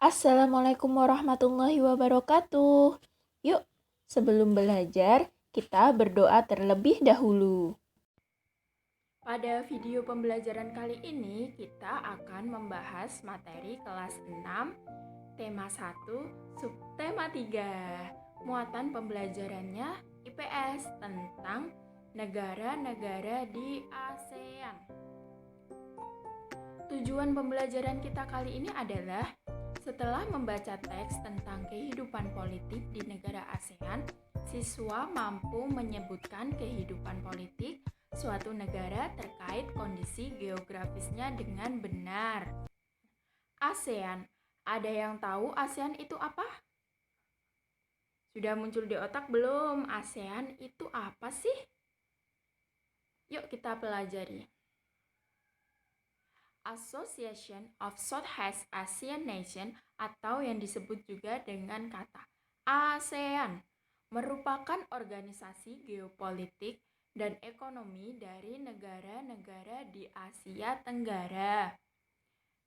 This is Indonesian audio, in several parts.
Assalamualaikum warahmatullahi wabarakatuh. Yuk, sebelum belajar, kita berdoa terlebih dahulu. Pada video pembelajaran kali ini, kita akan membahas materi kelas 6, tema 1, subtema 3. Muatan pembelajarannya IPS tentang negara-negara di ASEAN. Tujuan pembelajaran kita kali ini adalah setelah membaca teks tentang kehidupan politik di negara ASEAN, siswa mampu menyebutkan kehidupan politik suatu negara terkait kondisi geografisnya dengan benar. ASEAN, ada yang tahu ASEAN itu apa? Sudah muncul di otak belum? ASEAN itu apa sih? Yuk kita pelajari. Association of Southeast Asian Nation atau yang disebut juga dengan kata ASEAN merupakan organisasi geopolitik dan ekonomi dari negara-negara di Asia Tenggara.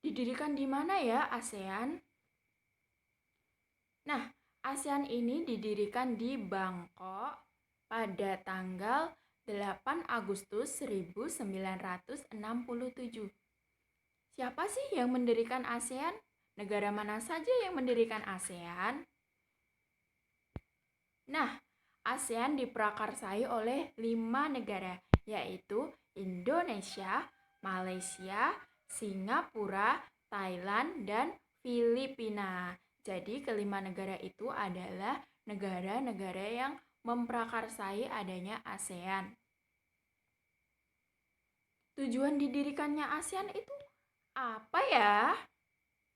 Didirikan di mana ya ASEAN? Nah, ASEAN ini didirikan di Bangkok pada tanggal 8 Agustus 1967. Siapa sih yang mendirikan ASEAN? Negara mana saja yang mendirikan ASEAN? Nah, ASEAN diprakarsai oleh 5 negara, yaitu Indonesia, Malaysia, Singapura, Thailand, dan Filipina. Jadi kelima negara itu adalah negara-negara yang memprakarsai adanya ASEAN. Tujuan didirikannya ASEAN itu apa ya?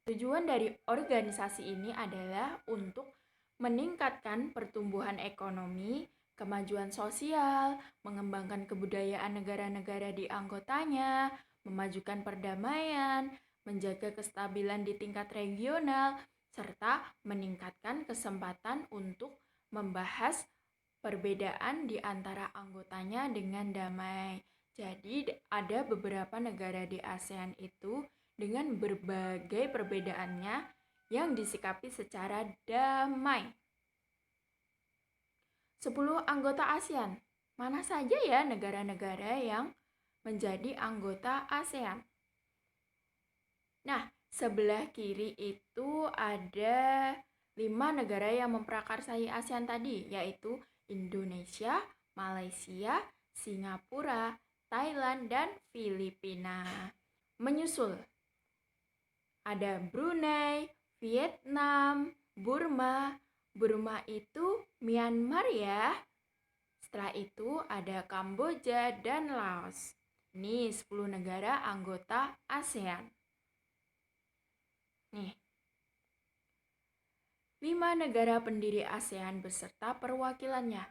Tujuan dari organisasi ini adalah untuk meningkatkan pertumbuhan ekonomi, kemajuan sosial, mengembangkan kebudayaan negara-negara di anggotanya, memajukan perdamaian, menjaga kestabilan di tingkat regional, serta meningkatkan kesempatan untuk membahas perbedaan di antara anggotanya dengan damai. Jadi ada beberapa negara di ASEAN itu dengan berbagai perbedaannya yang disikapi secara damai. 10 anggota ASEAN. Mana saja ya negara-negara yang menjadi anggota ASEAN? Nah, sebelah kiri itu ada 5 negara yang memprakarsai ASEAN tadi, yaitu Indonesia, Malaysia, Singapura, Thailand, dan Filipina. Menyusul ada Brunei, Vietnam, Burma. Burma itu Myanmar ya. Setelah itu ada Kamboja dan Laos. Ini 10 negara anggota ASEAN. Nih, 5 negara pendiri ASEAN beserta perwakilannya.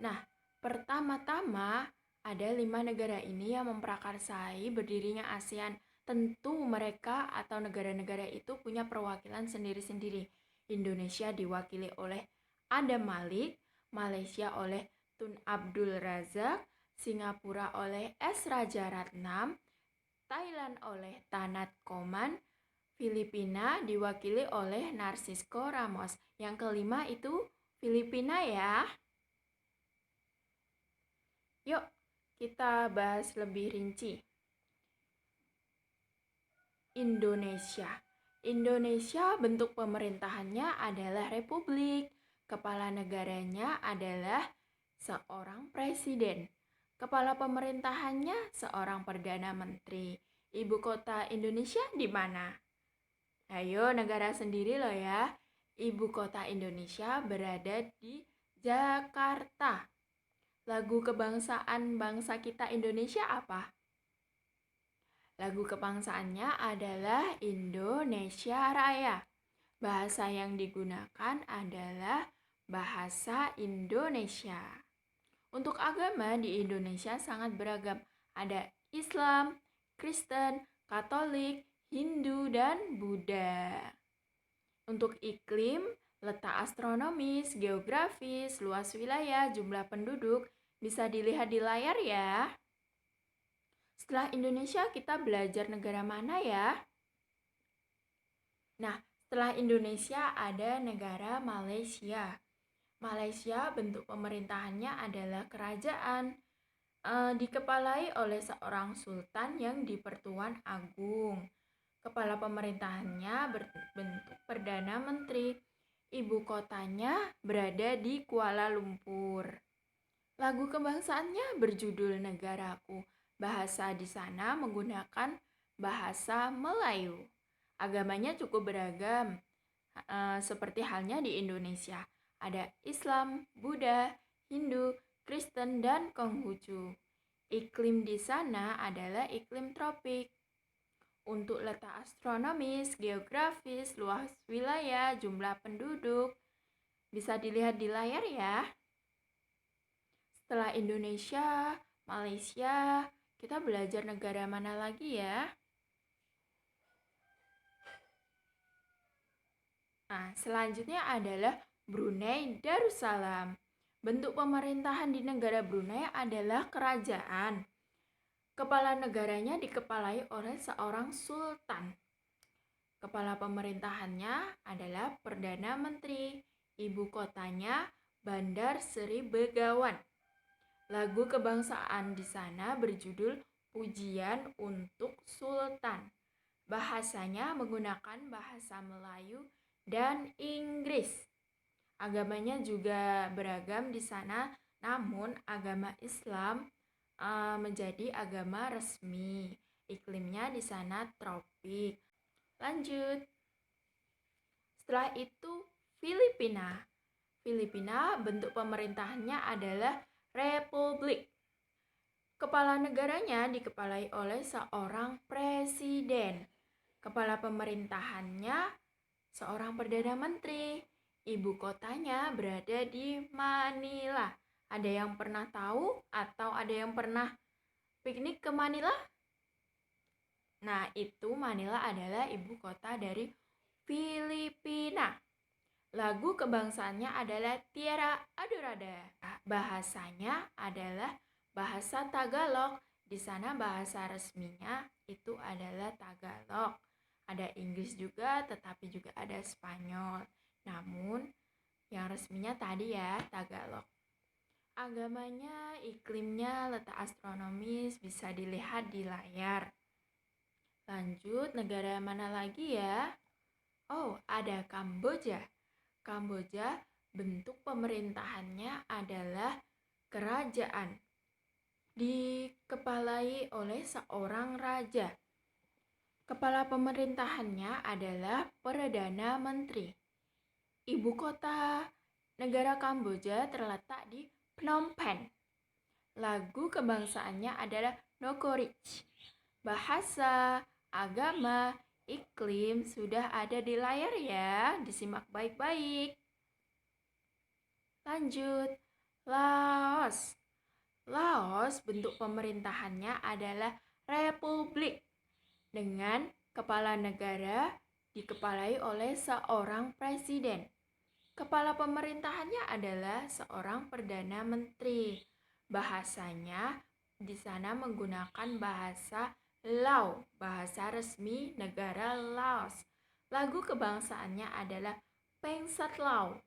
Nah, pertama-tama ada 5 negara ini yang memprakarsai berdirinya ASEAN. Tentu mereka atau negara-negara itu punya perwakilan sendiri-sendiri. Indonesia diwakili oleh Adam Malik, Malaysia oleh Tun Abdul Razak, Singapura oleh S. Rajaratnam, Thailand oleh Tanat Koman, Filipina diwakili oleh Narcisco Ramos. Yang kelima itu Filipina ya. Yuk, kita bahas lebih rinci. Indonesia bentuk pemerintahannya adalah republik. Kepala negaranya adalah seorang presiden. Kepala pemerintahannya seorang perdana menteri. Ibu kota Indonesia di mana? Ayo negara sendiri loh ya. Ibu kota Indonesia berada di Jakarta. Lagu kebangsaan bangsa kita Indonesia apa? Lagu kebangsaannya adalah Indonesia Raya. Bahasa yang digunakan adalah bahasa Indonesia. Untuk agama di Indonesia sangat beragam. Ada Islam, Kristen, Katolik, Hindu, dan Buddha. Untuk iklim, letak astronomis, geografis, luas wilayah, jumlah penduduk bisa dilihat di layar ya. Setelah Indonesia, kita belajar negara mana ya? Nah, Setelah Indonesia ada negara Malaysia. Malaysia bentuk pemerintahannya adalah kerajaan, dikepalai oleh seorang sultan yang dipertuan agung. Kepala pemerintahannya berbentuk Perdana Menteri. Ibu kotanya berada di Kuala Lumpur. Lagu kebangsaannya berjudul Negaraku. Bahasa di sana menggunakan bahasa Melayu. Agamanya cukup beragam, seperti halnya di Indonesia. Ada Islam, Buddha, Hindu, Kristen, dan Konghucu. Iklim di sana adalah iklim tropik. Untuk letak astronomis, geografis, luas wilayah, jumlah penduduk, bisa dilihat di layar ya. Setelah Indonesia, Malaysia, kita belajar negara mana lagi ya? Nah, selanjutnya adalah Brunei Darussalam. Bentuk pemerintahan di negara Brunei adalah kerajaan. Kepala negaranya dikepalai oleh seorang sultan. Kepala pemerintahannya adalah Perdana Menteri. Ibu kotanya Bandar Seri Begawan. Lagu kebangsaan di sana berjudul Pujian untuk Sultan. Bahasanya menggunakan bahasa Melayu dan Inggris. Agamanya juga beragam di sana, namun agama Islam menjadi agama resmi. Iklimnya di sana tropik. Lanjut. Setelah itu Filipina. Filipina bentuk pemerintahannya adalah republik. Kepala negaranya dikepalai oleh seorang presiden. Kepala pemerintahannya seorang perdana menteri. Ibu kotanya berada di Manila. Ada yang pernah tahu atau ada yang pernah piknik ke Manila? Nah, itu Manila adalah ibu kota dari Filipina. Lagu kebangsaannya adalah Tierra Adorada. Bahasanya adalah bahasa Tagalog. Di sana bahasa resminya itu adalah Tagalog. Ada Inggris juga, tetapi juga ada Spanyol. Namun yang resminya tadi ya Tagalog. Agamanya, iklimnya, letak astronomis bisa dilihat di layar. Lanjut, negara mana lagi ya? Oh, ada Kamboja. Kamboja bentuk pemerintahannya adalah kerajaan. Dikepalai oleh seorang raja. Kepala pemerintahannya adalah Perdana Menteri. Ibu kota negara Kamboja terletak di Phnom Penh. Lagu kebangsaannya adalah Nokorich. Bahasa, agama, iklim sudah ada di layar ya, disimak baik-baik. Lanjut, Laos. Laos bentuk pemerintahannya adalah republik dengan kepala negara dikepalai oleh seorang presiden. Kepala pemerintahannya adalah seorang perdana menteri. Bahasanya di sana menggunakan bahasa Lao, bahasa resmi negara Laos. Lagu kebangsaannya adalah Pengsat Lao.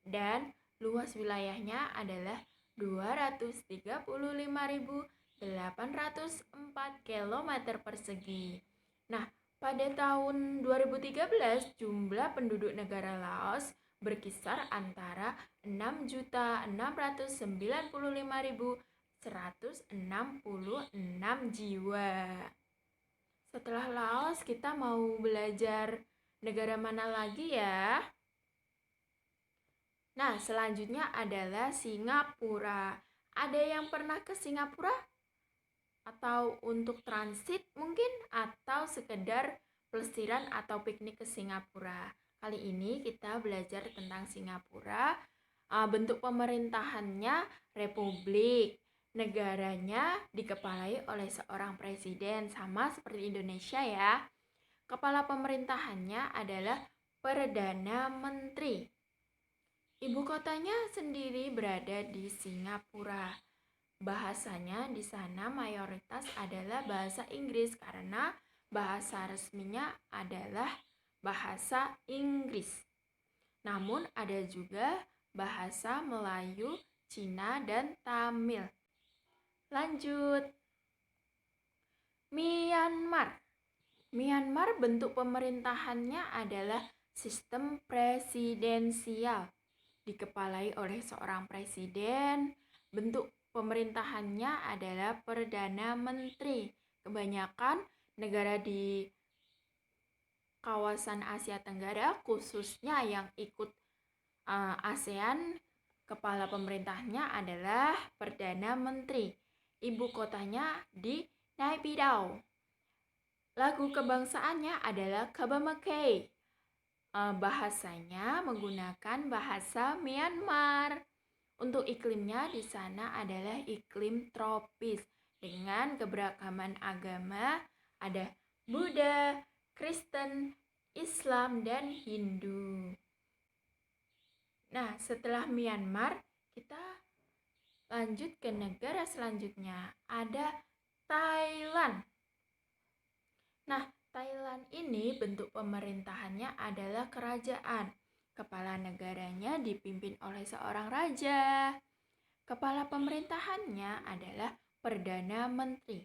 Dan luas wilayahnya adalah 235.804 km persegi. Nah, pada tahun 2013 jumlah penduduk negara Laos berkisar antara 6.995.166 jiwa. Setelah Laos, kita mau belajar negara mana lagi ya? Nah, selanjutnya adalah Singapura. Ada yang pernah ke Singapura? Atau untuk transit mungkin? Atau sekedar pelesiran atau piknik ke Singapura? Kali ini kita belajar tentang Singapura. Bentuk pemerintahannya republik. Negaranya dikepalai oleh seorang presiden, sama seperti Indonesia ya. Kepala pemerintahannya adalah Perdana Menteri. Ibu kotanya sendiri berada di Singapura. Bahasanya di sana mayoritas adalah bahasa Inggris karena bahasa resminya adalah bahasa Inggris. Namun ada juga bahasa Melayu, Cina, dan Tamil. Lanjut. Myanmar. Myanmar bentuk pemerintahannya adalah sistem presidensial, dikepalai oleh seorang presiden. Bentuk pemerintahannya adalah Perdana Menteri. Kebanyakan negara di kawasan Asia Tenggara, khususnya yang ikut ASEAN, kepala pemerintahnya adalah Perdana Menteri. Ibu kotanya di Naypyidaw. Lagu kebangsaannya adalah Kabamake. Bahasanya menggunakan bahasa Myanmar. Untuk iklimnya di sana adalah iklim tropis dengan keberagaman agama, ada Buddha, Kristen, Islam, dan Hindu. Nah, setelah Myanmar, kita lanjut ke negara selanjutnya. Ada Thailand. Nah, Thailand ini bentuk pemerintahannya adalah kerajaan. Kepala negaranya dipimpin oleh seorang raja. Kepala pemerintahannya adalah Perdana Menteri.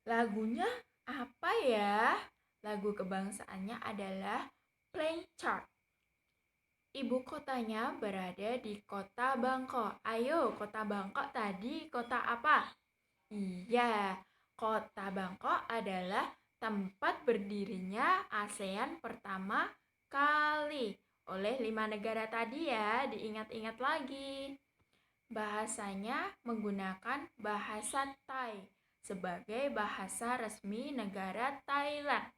Lagunya apa ya? Lagu kebangsaannya adalah Plain Chart. Ibu kotanya berada di kota Bangkok. Ayo, kota Bangkok tadi kota apa? Iya, kota Bangkok adalah tempat berdirinya ASEAN pertama kali oleh 5 negara tadi ya, diingat-ingat lagi. Bahasanya menggunakan bahasa Thai sebagai bahasa resmi negara Thailand.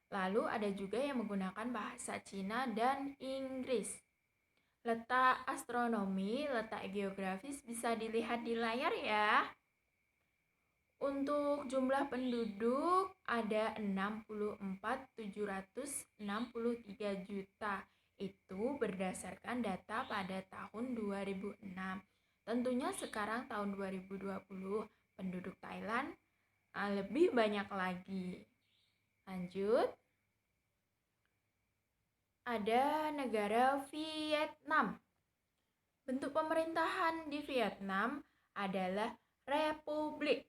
Lalu ada juga yang menggunakan bahasa Cina dan Inggris. Letak astronomi, letak geografis bisa dilihat di layar ya. Untuk jumlah penduduk ada 64.763 juta. Itu berdasarkan data pada tahun 2006. Tentunya sekarang tahun 2020 penduduk Thailand lebih banyak lagi. Lanjut. Ada negara Vietnam. Bentuk pemerintahan di Vietnam adalah republik.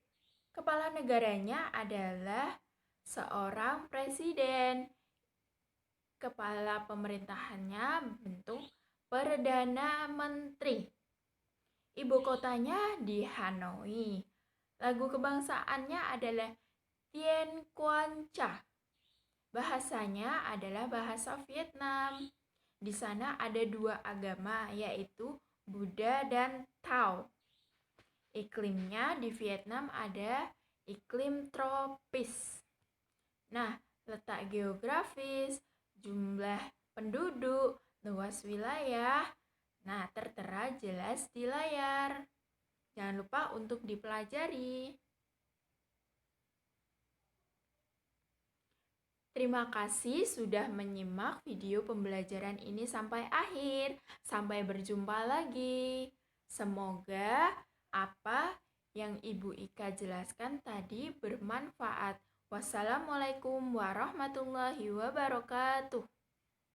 Kepala negaranya adalah seorang presiden. Kepala pemerintahannya bentuk Perdana Menteri. Ibu kotanya di Hanoi. Lagu kebangsaannya adalah Tien Quan Cha. Bahasanya adalah bahasa Vietnam. Di sana ada 2 agama, yaitu Buddha dan Tao. Iklimnya di Vietnam ada iklim tropis. Nah, letak geografis, jumlah penduduk, luas wilayah, nah tertera jelas di layar. Jangan lupa untuk dipelajari. Terima kasih sudah menyimak video pembelajaran ini sampai akhir. Sampai berjumpa lagi. Semoga apa yang Ibu Ika jelaskan tadi bermanfaat. Wassalamualaikum warahmatullahi wabarakatuh.